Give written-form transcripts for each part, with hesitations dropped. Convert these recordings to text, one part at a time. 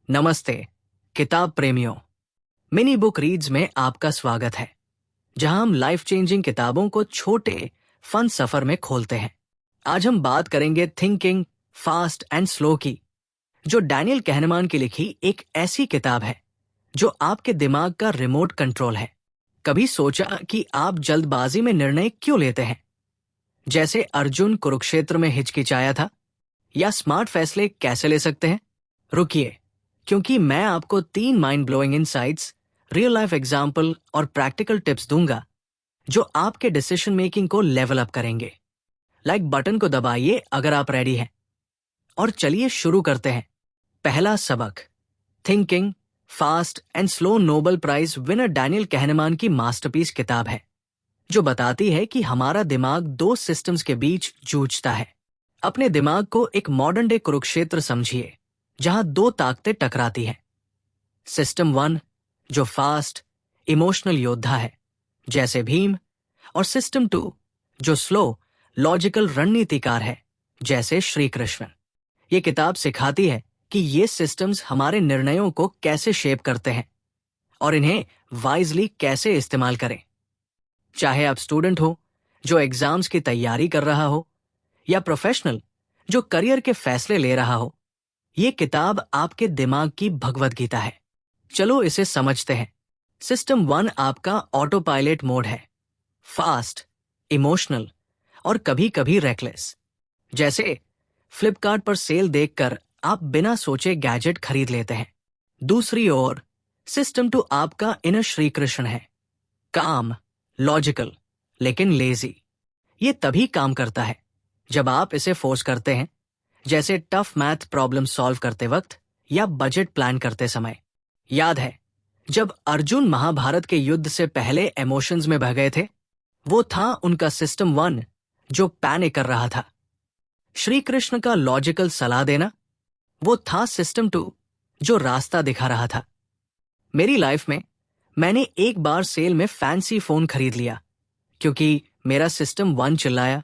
नमस्ते किताब प्रेमियों, मिनी बुक रीड्स में आपका स्वागत है, जहां हम लाइफ चेंजिंग किताबों को छोटे फन सफर में खोलते हैं। आज हम बात करेंगे थिंकिंग फास्ट एंड स्लो की, जो डैनियल कहनेमान की लिखी एक ऐसी किताब है जो आपके दिमाग का रिमोट कंट्रोल है। कभी सोचा कि आप जल्दबाजी में निर्णय क्यों लेते हैं, जैसे अर्जुन कुरुक्षेत्र में हिचकिचाया था, या स्मार्ट फैसले कैसे ले सकते हैं? रुकिए, क्योंकि मैं आपको 3 mind blowing insights, real life example और प्रैक्टिकल टिप्स दूंगा जो आपके डिसीजन मेकिंग को लेवल अप करेंगे। लाइक बटन को दबाइए अगर आप रेडी हैं। और चलिए शुरू करते हैं। पहला सबक, thinking fast and slow Nobel prize winner Daniel Kahneman की मास्टरपीस किताब है, जो बताती है कि हमारा दिमाग 2 सिस्टम्स के बीच जूझता है। अपने दिमाग को एक मॉडर्न डे कुरुक्षेत्र समझिए, जहां 2 ताकतें टकराती हैं। सिस्टम 1 जो फास्ट इमोशनल योद्धा है, जैसे भीम, और सिस्टम 2 जो स्लो लॉजिकल रणनीतिकार है, जैसे श्री कृष्ण। ये किताब सिखाती है कि ये सिस्टम्स हमारे निर्णयों को कैसे शेप करते हैं और इन्हें वाइजली कैसे इस्तेमाल करें। चाहे आप स्टूडेंट हो जो एग्जाम्स की तैयारी कर रहा हो, या प्रोफेशनल जो करियर के फैसले ले रहा हो, ये किताब आपके दिमाग की भगवद गीता है। चलो इसे समझते हैं। सिस्टम 1 आपका ऑटो पायलट मोड है, फास्ट, इमोशनल और कभी कभी रेकलेस। जैसे फ्लिपकार्ट पर सेल देखकर आप बिना सोचे गैजेट खरीद लेते हैं। दूसरी ओर सिस्टम 2 आपका इनर श्री कृष्ण है, काम, लॉजिकल लेकिन लेजी। ये तभी काम करता है जब आप इसे फोर्स करते हैं, जैसे टफ मैथ प्रॉब्लम सॉल्व करते वक्त या बजट प्लान करते समय। याद है जब अर्जुन महाभारत के युद्ध से पहले इमोशंस में बह गए थे? वो था उनका सिस्टम 1 जो पैनिक कर रहा था। श्री कृष्ण का लॉजिकल सलाह देना, वो था सिस्टम 2 जो रास्ता दिखा रहा था। मेरी लाइफ में मैंने एक बार सेल में फैंसी फोन खरीद लिया क्योंकि मेरा सिस्टम 1 चिल्लाया,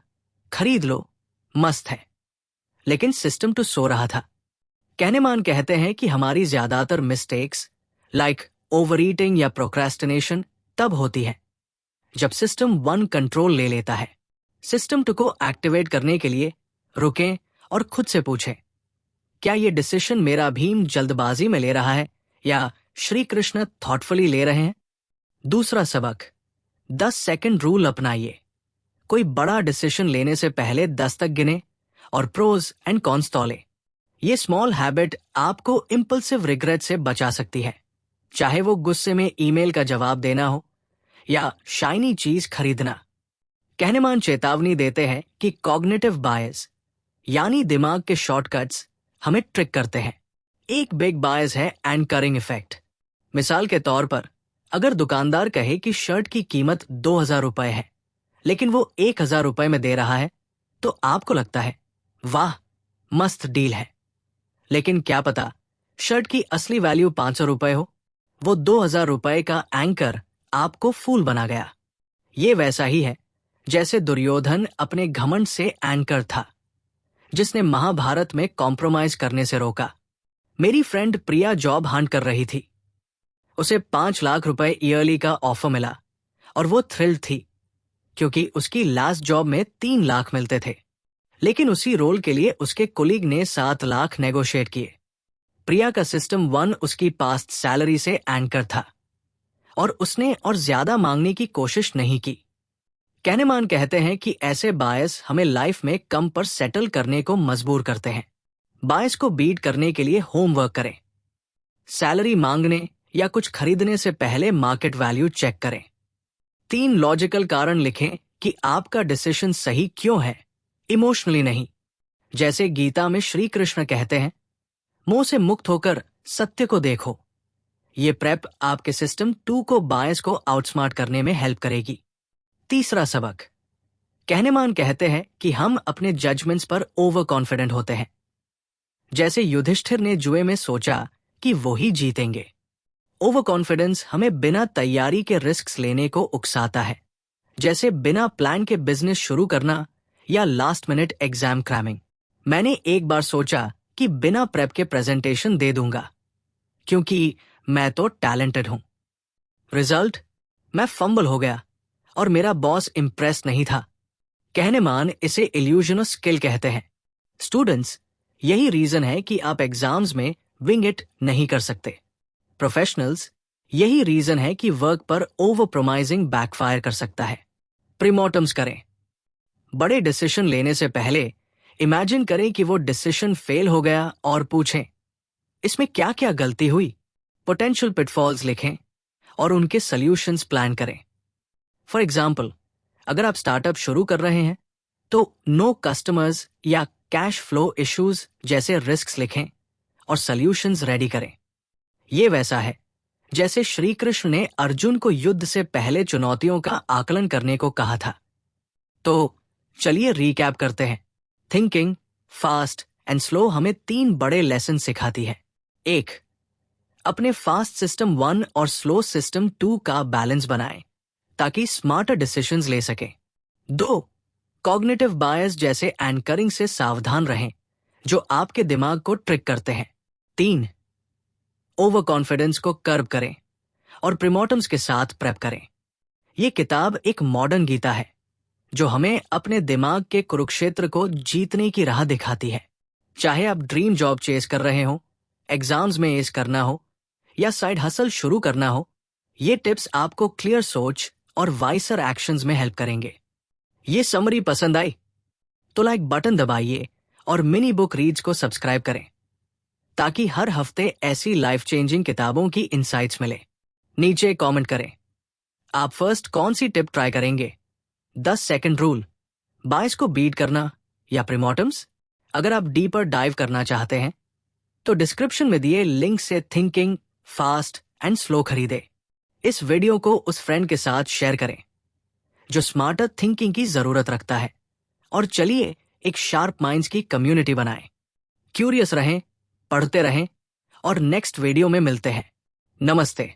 खरीद लो, मस्त है। लेकिन सिस्टम 2 सो रहा था। कहनेमान कहते हैं कि हमारी ज्यादातर मिस्टेक्स लाइक ओवर ईटिंग या प्रोक्रेस्टिनेशन तब होती है जब सिस्टम 1 कंट्रोल ले लेता है। सिस्टम 2 को एक्टिवेट करने के लिए रुकें और खुद से पूछें, क्या ये डिसीजन मेरा भीम जल्दबाजी में ले रहा है या श्री कृष्ण थॉटफुली ले रहे हैं? दूसरा सबक, 10 सेकंड रूल अपनाइए। कोई बड़ा डिसीजन लेने से पहले 10 तक गिने और प्रोज एंड कॉन्स तौले। ये स्मॉल हैबिट आपको इंपल्सिव रिग्रेट से बचा सकती है, चाहे वो गुस्से में ईमेल का जवाब देना हो या शाइनी चीज खरीदना। कहनेमान चेतावनी देते हैं कि कॉग्निटिव बायस यानी दिमाग के शॉर्टकट्स हमें ट्रिक करते हैं। एक बिग बायस है एंकरिंग इफेक्ट। मिसाल के तौर पर, अगर दुकानदार कहे कि शर्ट की कीमत 2000 रुपए है लेकिन वो 1000 रुपए में दे रहा है, तो आपको लगता है वाह मस्त डील है। लेकिन क्या पता शर्ट की असली वैल्यू 500 रुपए हो। वो 2000 रुपए का एंकर आपको फूल बना गया। ये वैसा ही है जैसे दुर्योधन अपने घमंड से एंकर था, जिसने महाभारत में कॉम्प्रोमाइज करने से रोका। मेरी फ्रेंड प्रिया जॉब हंट कर रही थी। उसे 5 लाख रुपए ईयरली का ऑफर मिला और वो थ्रिल्ड थी क्योंकि उसकी लास्ट जॉब में 3 लाख मिलते थे। लेकिन उसी रोल के लिए उसके कोलीग ने 7 लाख नेगोशिएट किए। प्रिया का सिस्टम 1 उसकी पास्ट सैलरी से एंकर था और उसने और ज्यादा मांगने की कोशिश नहीं की। कहनेमान कहते हैं कि ऐसे बायस हमें लाइफ में कम पर सेटल करने को मजबूर करते हैं। बायस को बीट करने के लिए होमवर्क करें। सैलरी मांगने या कुछ खरीदने से पहले मार्केट वैल्यू चेक करें। 3 लॉजिकल कारण लिखें कि आपका डिसीजन सही क्यों है, इमोशनली नहीं। जैसे गीता में श्री कृष्ण कहते हैं, मोह से मुक्त होकर सत्य को देखो। ये प्रेप आपके सिस्टम 2 को बायस को आउटस्मार्ट करने में हेल्प करेगी। तीसरा सबक, कहनेमान कहते हैं कि हम अपने जजमेंट्स पर ओवर कॉन्फिडेंट होते हैं। जैसे युधिष्ठिर ने जुए में सोचा कि वो ही जीतेंगे। ओवर कॉन्फिडेंस हमें बिना तैयारी के रिस्क लेने को उकसाता है, जैसे बिना प्लान के बिजनेस शुरू करना या लास्ट मिनट एग्जाम क्रैमिंग। मैंने एक बार सोचा कि बिना प्रेप के प्रेजेंटेशन दे दूंगा क्योंकि मैं तो टैलेंटेड हूं। रिजल्ट, मैं फंबल हो गया और मेरा बॉस इंप्रेस नहीं था। कहने मान इसे इल्यूजन ऑफ स्किल कहते हैं। स्टूडेंट्स, यही रीजन है कि आप एग्जाम्स में विंग इट नहीं कर सकते। प्रोफेशनल्स, यही रीजन है कि वर्क पर ओवर प्रोमाइजिंग बैकफायर कर सकता है। प्रीमॉर्टम्स करें। बड़े डिसीजन लेने से पहले इमेजिन करें कि वो डिसीजन फेल हो गया और पूछें, इसमें क्या क्या गलती हुई। पोटेंशियल पिटफॉल्स लिखें और उनके सॉल्यूशंस प्लान करें। फॉर एग्जाम्पल, अगर आप स्टार्टअप शुरू कर रहे हैं तो नो कस्टमर्स या कैश फ्लो इश्यूज जैसे रिस्क्स लिखें और सॉल्यूशंस रेडी करें। ये वैसा है जैसे श्री कृष्ण ने अर्जुन को युद्ध से पहले चुनौतियों का आकलन करने को कहा था। तो चलिए रीकैप करते हैं। थिंकिंग फास्ट एंड स्लो हमें 3 बड़े लेसन सिखाती है। 1, अपने फास्ट सिस्टम 1 और स्लो सिस्टम 2 का बैलेंस बनाएं ताकि स्मार्टर डिसीजंस ले सकें। 2, कॉग्निटिव बायस जैसे एंकरिंग से सावधान रहें जो आपके दिमाग को ट्रिक करते हैं। 3, ओवर कॉन्फिडेंस को कर्ब करें और प्रीमॉर्टम्स के साथ प्रेप करें। ये किताब एक मॉडर्न गीता है जो हमें अपने दिमाग के कुरुक्षेत्र को जीतने की राह दिखाती है। चाहे आप ड्रीम जॉब चेस कर रहे हो, एग्जाम्स में एस करना हो या साइड हसल शुरू करना हो, ये टिप्स आपको क्लियर सोच और वाइसर एक्शंस में हेल्प करेंगे। ये समरी पसंद आई तो लाइक बटन दबाइए और मिनी बुक रीड्स को सब्सक्राइब करें ताकि हर हफ्ते ऐसी लाइफ चेंजिंग किताबों की इंसाइट्स मिले। नीचे कमेंट करें, आप फर्स्ट कौन सी टिप ट्राई करेंगे? 10 सेकंड रूल, बायस को बीट करना या प्रीमॉर्टम्स? अगर आप डीपर डाइव करना चाहते हैं तो डिस्क्रिप्शन में दिए लिंक से थिंकिंग फास्ट एंड स्लो खरीदे। इस वीडियो को उस फ्रेंड के साथ शेयर करें जो स्मार्टर थिंकिंग की जरूरत रखता है और चलिए एक शार्प माइंड्स की कम्युनिटी बनाएं। क्यूरियस रहें, पढ़ते रहें और नेक्स्ट वीडियो में मिलते हैं। नमस्ते।